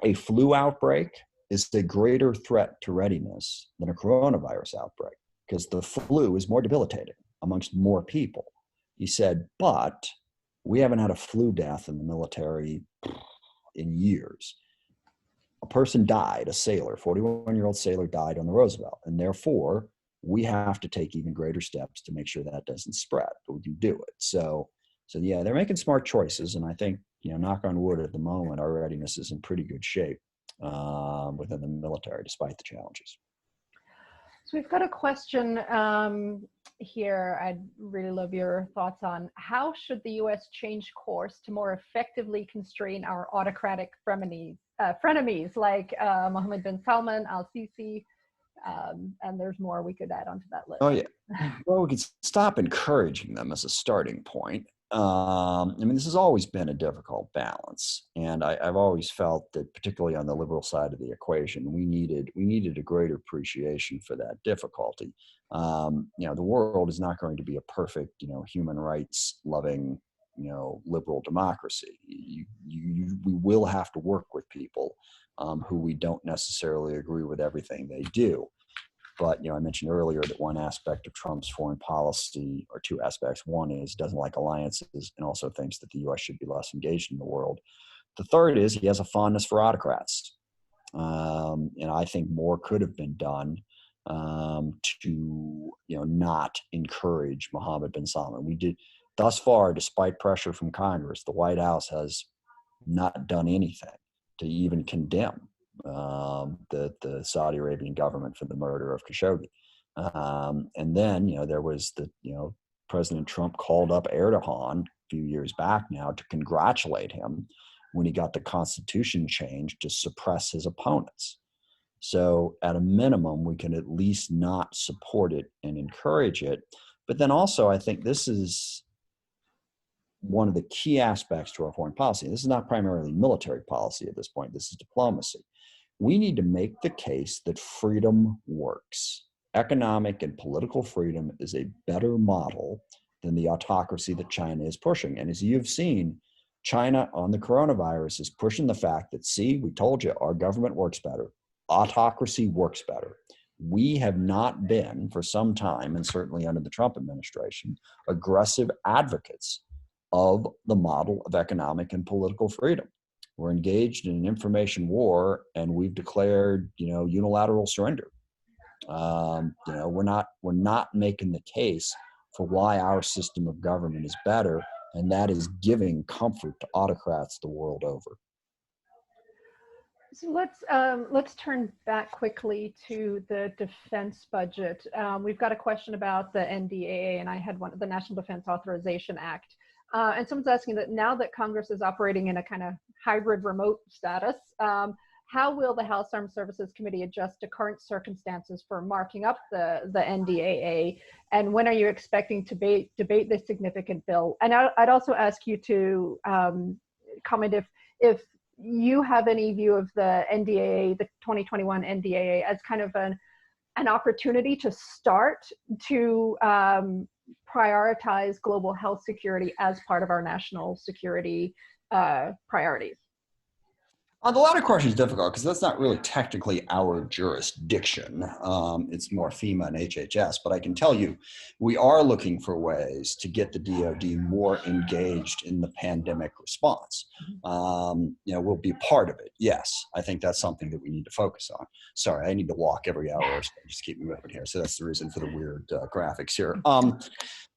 a flu outbreak is a greater threat to readiness than a coronavirus outbreak because the flu is more debilitating amongst more people. He said, but we haven't had a flu death in the military in years. A person died, a sailor, 41-year-old sailor died on the Roosevelt. And therefore, we have to take even greater steps to make sure that doesn't spread, but we can do it. So yeah, they're making smart choices. And I think, knock on wood, at the moment, our readiness is in pretty good shape within the military, despite the challenges. So we've got a question here I'd really love your thoughts on. How should the U.S. change course to more effectively constrain our autocratic frenemies like Mohammed bin Salman, al-Sisi, and there's more we could add onto that list. Oh, yeah. Well, we could stop encouraging them as a starting point. This has always been a difficult balance, and I've always felt that, particularly on the liberal side of the equation, we needed a greater appreciation for that difficulty. The world is not going to be a perfect, human rights loving, liberal democracy. We will have to work with people who we don't necessarily agree with everything they do. But, I mentioned earlier that one aspect of Trump's foreign policy, or two aspects, one is doesn't like alliances and also thinks that the U.S. should be less engaged in the world. The third is he has a fondness for autocrats. And I think more could have been done to, not encourage Mohammed bin Salman. We did, thus far, despite pressure from Congress, the White House has not done anything to even condemn the Saudi Arabian government for the murder of Khashoggi. And then, there was President Trump called up Erdogan a few years back now to congratulate him when he got the constitution changed to suppress his opponents. So at a minimum, we can at least not support it and encourage it. But then also, I think this is one of the key aspects to our foreign policy. This is not primarily military policy at this point. This is diplomacy. We need to make the case that freedom works. Economic and political freedom is a better model than the autocracy that China is pushing. And as you've seen, China on the coronavirus is pushing the fact that, see, we told you our government works better. Autocracy works better. We have not been, for some time, and certainly under the Trump administration, aggressive advocates of the model of economic and political freedom. We're engaged in an information war, and we've declared, unilateral surrender. We're not making the case for why our system of government is better, and that is giving comfort to autocrats the world over. So let's turn back quickly to the defense budget. We've got a question about the NDAA, and I had one, the National Defense Authorization Act. And someone's asking that now that Congress is operating in a kind of hybrid remote status, how will the House Armed Services Committee adjust to current circumstances for marking up the NDAA? And when are you expecting to debate this significant bill? And I'd also ask you to comment if you have any view of the NDAA, the 2021 NDAA, as kind of an opportunity to start to prioritize global health security as part of our national security priorities. The latter question is difficult because that's not really technically our jurisdiction. It's more FEMA and HHS, but I can tell you we are looking for ways to get the DoD more engaged in the pandemic response. We'll be part of it. Yes, I think that's something that we need to focus on. Sorry, I need to walk every hour, so just keep me moving here. So that's the reason for the weird graphics here.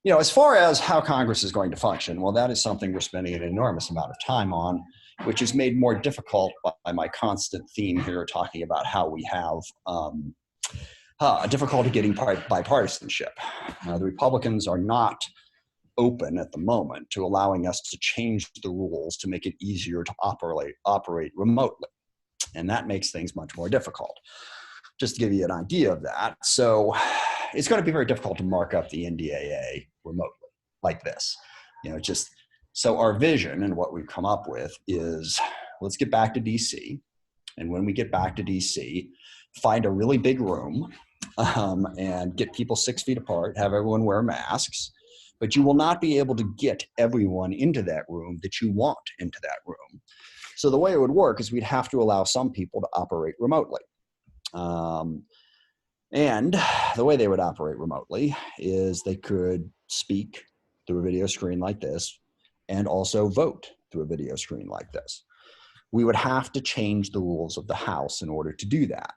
As far as how Congress is going to function, well, that is something we're spending an enormous amount of time on, which is made more difficult by my constant theme here talking about how we have difficulty getting bipartisanship. The Republicans are not open at the moment to allowing us to change the rules to make it easier to operate remotely. And that makes things much more difficult. Just to give you an idea of that. So it's going to be very difficult to mark up the NDAA remotely like this. So our vision and what we've come up with is let's get back to DC. And when we get back to DC, find a really big room and get people 6 feet apart, have everyone wear masks, but you will not be able to get everyone into that room that you want into that room. So the way it would work is we'd have to allow some people to operate remotely. And the way they would operate remotely is they could speak through a video screen like this, and also vote through a video screen like this. We would have to change the rules of the House in order to do that.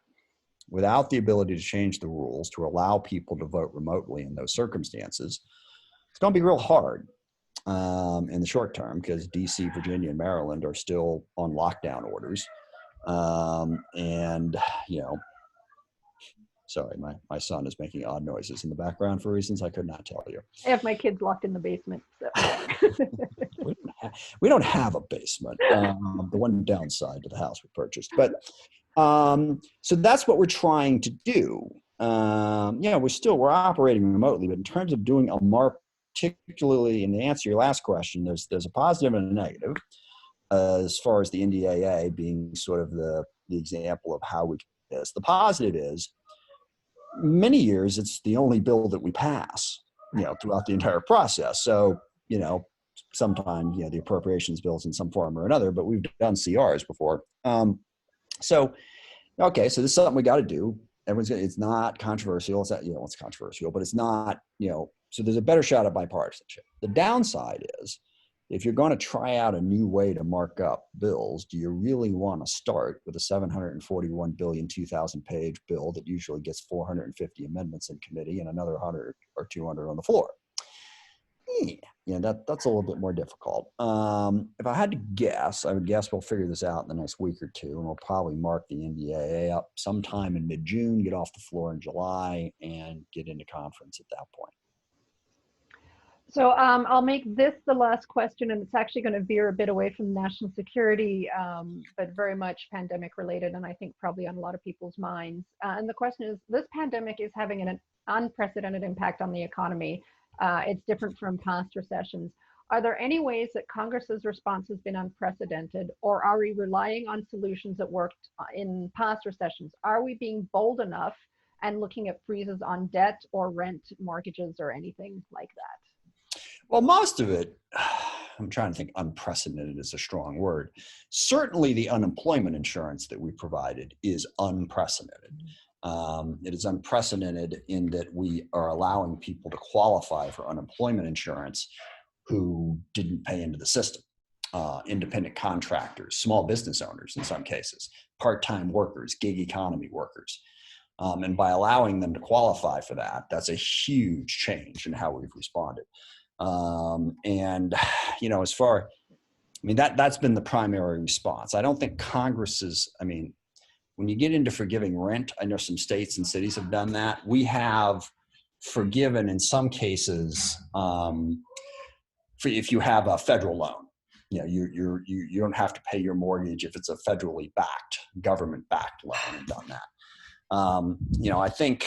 Without the ability to change the rules to allow people to vote remotely in those circumstances, it's going to be real hard in the short term because DC, Virginia, and Maryland are still on lockdown orders. Sorry, my son is making odd noises in the background for reasons I could not tell you. I have my kids locked in the basement. So. we don't have a basement. The one downside to the house we purchased. But so that's what we're trying to do. We're operating remotely, but in terms of doing a more particularly, and to answer your last question, there's a positive and a negative as far as the NDAA being sort of the example of how we do this. The positive is many years it's the only bill that we pass, throughout the entire process. So, sometimes, the appropriations bills in some form or another, but we've done CRs before. So this is something we got to do. It's not controversial. It's not, it's controversial, but it's not, so there's a better shot at bipartisanship. The downside is if you're going to try out a new way to mark up bills, do you really want to start with a 741 billion, 2,000 page bill that usually gets 450 amendments in committee and another 100 or 200 on the floor? That's a little bit more difficult. If I had to guess, I would guess we'll figure this out in the next week or two, and we'll probably mark the NDAA up sometime in mid-June, get off the floor in July, and get into conference at that point. So I'll make this the last question, and it's actually going to veer a bit away from national security, but very much pandemic related, and I think probably on a lot of people's minds. And the question is, this pandemic is having an unprecedented impact on the economy. It's different from past recessions. Are there any ways that Congress's response has been unprecedented, or are we relying on solutions that worked in past recessions? Are we being bold enough and looking at freezes on debt or rent mortgages or anything like that? Well, most of it, I'm trying to think, unprecedented is a strong word. Certainly the unemployment insurance that we provided is unprecedented. It is unprecedented in that we are allowing people to qualify for unemployment insurance who didn't pay into the system. Independent contractors, small business owners in some cases, part-time workers, gig economy workers. And by allowing them to qualify for that, that's a huge change in how we've responded. That's been the primary response. I don't think when you get into forgiving rent, I know some states and cities have done that. We have forgiven in some cases, if you have a federal loan, you don't have to pay your mortgage if it's a federally backed, government-backed loan, and done that. I think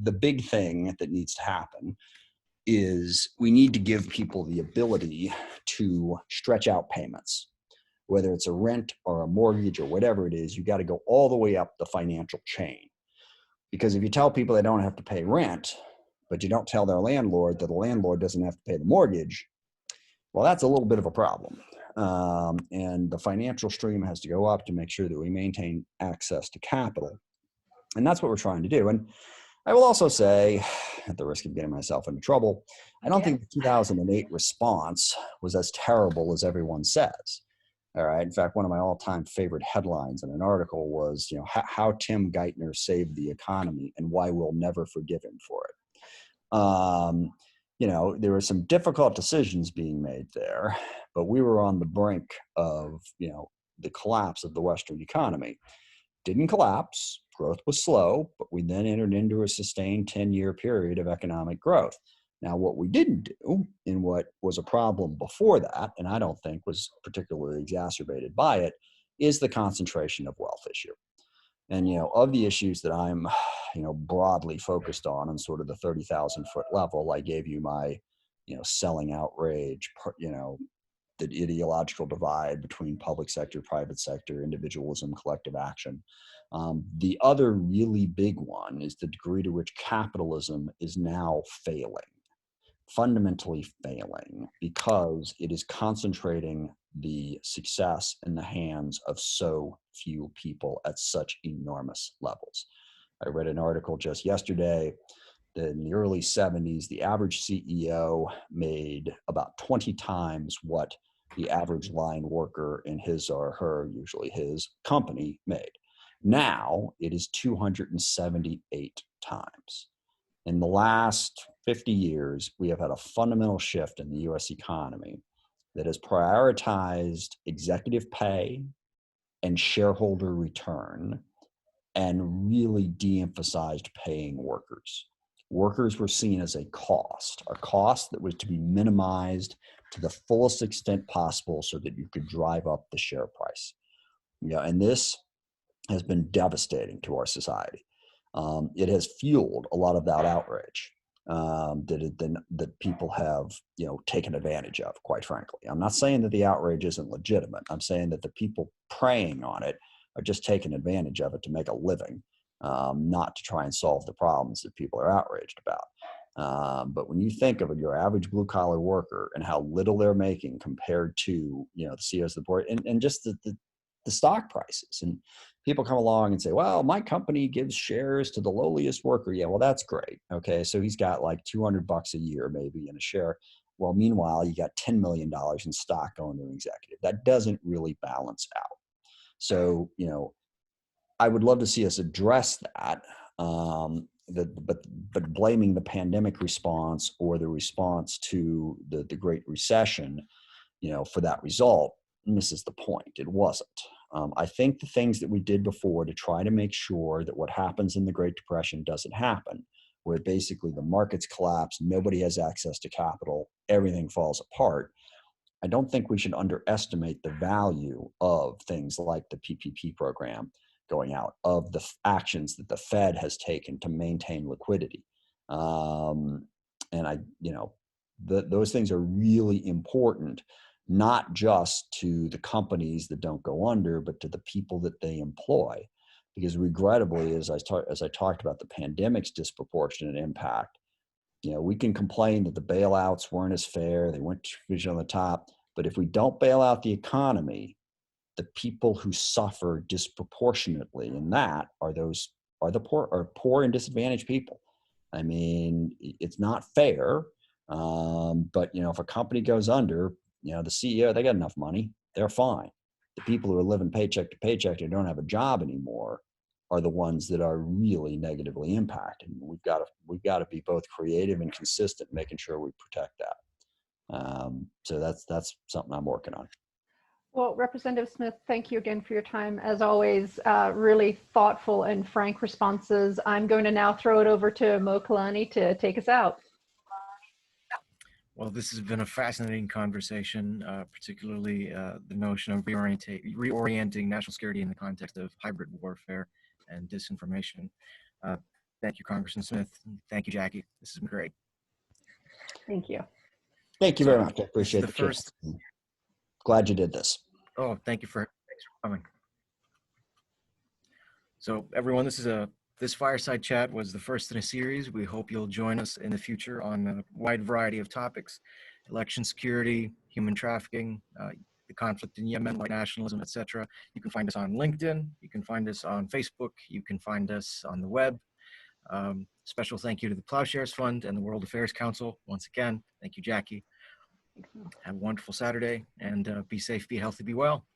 the big thing that needs to happen is we need to give people the ability to stretch out payments, whether it's a rent or a mortgage or whatever it is. You got to go all the way up the financial chain, because if you tell people they don't have to pay rent, but you don't tell their landlord that the landlord doesn't have to pay the mortgage, well, that's a little bit of a problem. and the financial stream has to go up to make sure that we maintain access to capital. And that's what we're trying to do. And I will also say, at the risk of getting myself into trouble, I don't think the 2008 response was as terrible as everyone says. All right. In fact, one of my all-time favorite headlines in an article was, how Tim Geithner saved the economy and why we'll never forgive him for it. There were some difficult decisions being made there, but we were on the brink of, the collapse of the Western economy. Didn't collapse. Growth was slow, but we then entered into a sustained 10-year period of economic growth. Now, what we didn't do, in what was a problem before that, and I don't think was particularly exacerbated by it, is the concentration of wealth issue. And, of the issues that I'm, broadly focused on sort of the 30,000 foot level, I gave you my, selling outrage, the ideological divide between public sector, private sector, individualism, collective action. The other really big one is the degree to which capitalism is now failing, fundamentally failing, because it is concentrating the success in the hands of so few people at such enormous levels. I read an article just yesterday that in the early 70s, the average CEO made about 20 times what the average line worker in his or her, usually his, company made. Now it is 278 times. In the last 50 years, we have had a fundamental shift in the US economy that has prioritized executive pay and shareholder return and really de-emphasized paying workers. Workers were seen as a cost that was to be minimized to the fullest extent possible so that you could drive up the share price. And this has been devastating to our society. It has fueled a lot of that outrage that people have, taken advantage of, quite frankly. I'm not saying that the outrage isn't legitimate. I'm saying that the people preying on it are just taking advantage of it to make a living, not to try and solve the problems that people are outraged about. But when you think of your average blue collar worker and how little they're making compared to, the CEOs of the board and just the stock prices, and people come along and say, well, my company gives shares to the lowliest worker. Yeah, well, that's great. Okay, so he's got like $200 a year maybe in a share. Well, meanwhile, you got $10 million in stock going to an executive. That doesn't really balance out. So, I would love to see us address that, but blaming the pandemic response or the response to the Great Recession, for that result misses the point. It wasn't. I think the things that we did before to try to make sure that what happens in the Great Depression doesn't happen, where basically the markets collapse, nobody has access to capital, everything falls apart. I don't think we should underestimate the value of things like the PPP program going out, of the actions that the Fed has taken to maintain liquidity. Those things are really important, not just to the companies that don't go under, but to the people that they employ. Because regrettably, as I talked about the pandemic's disproportionate impact, we can complain that the bailouts weren't as fair, they weren't on the top, but if we don't bail out the economy, the people who suffer disproportionately in that are the poor and disadvantaged people. I mean, it's not fair, but if a company goes under, the CEO, they got enough money, they're fine. The people who are living paycheck to paycheck and don't have a job anymore are the ones that are really negatively impacted. We've got to be both creative and consistent, making sure we protect that. So that's something I'm working on. Well, Representative Smith, thank you again for your time. As always, really thoughtful and frank responses. I'm going to now throw it over to Mo Kalani to take us out. Well, this has been a fascinating conversation, particularly the notion of reorienting national security in the context of hybrid warfare and disinformation. Thank you, Congressman Smith. Thank you, Jackie. This has been great. Thank you. Thank you very much. I appreciate the chance. Glad you did this. Oh, thanks for coming. So everyone, this fireside chat was the first in a series. We hope you'll join us in the future on a wide variety of topics: election security, human trafficking, the conflict in Yemen, white nationalism, etc. You can find us on LinkedIn. You can find us on Facebook. You can find us on the web. Special thank you to the Plowshares Fund and the World Affairs Council. Once again, thank you, Jackie. Thanks, Mo. Have a wonderful Saturday, and be safe, be healthy, be well.